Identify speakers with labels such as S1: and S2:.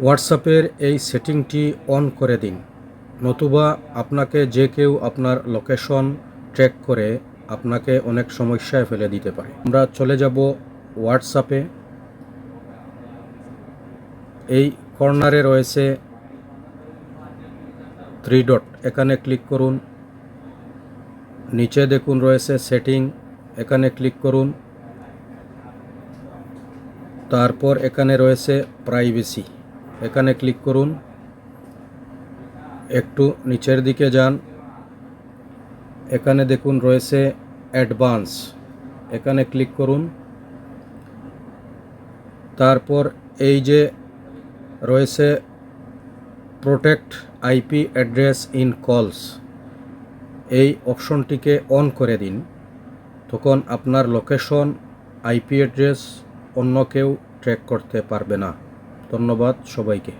S1: হোয়াটসঅ্যাপের এই সেটিংটি অন করে দিন, নতুবা আপনাকে যে কেউ আপনার লোকেশন ট্র্যাক করে আপনাকে অনেক সমস্যায় ফেলে দিতে পারে। আমরা চলে যাব হোয়াটসঅ্যাপে। এই কর্নারে রয়েছে 3 ডট, এখানে ক্লিক করুন। নিচে দেখুন রয়েছে সেটিং, এখানে ক্লিক করুন। তারপর এখানে রয়েছে প্রাইভেসি, এখানে ক্লিক করুন। একটু নিচের দিকে যান, এখানে দেখুন রয়েছে অ্যাডভান্স, এখানে ক্লিক করুন। তারপর এই যে রয়েছে প্রোটেক্ট আইপি অ্যাড্রেস ইন কলস, এই অপশনটিকে অন করে দিন। তখন আপনার লোকেশন, আইপি অ্যাড্রেস অন্য কেউ ট্র্যাক করতে পারবে না। ধন্যবাদ সবাইকে।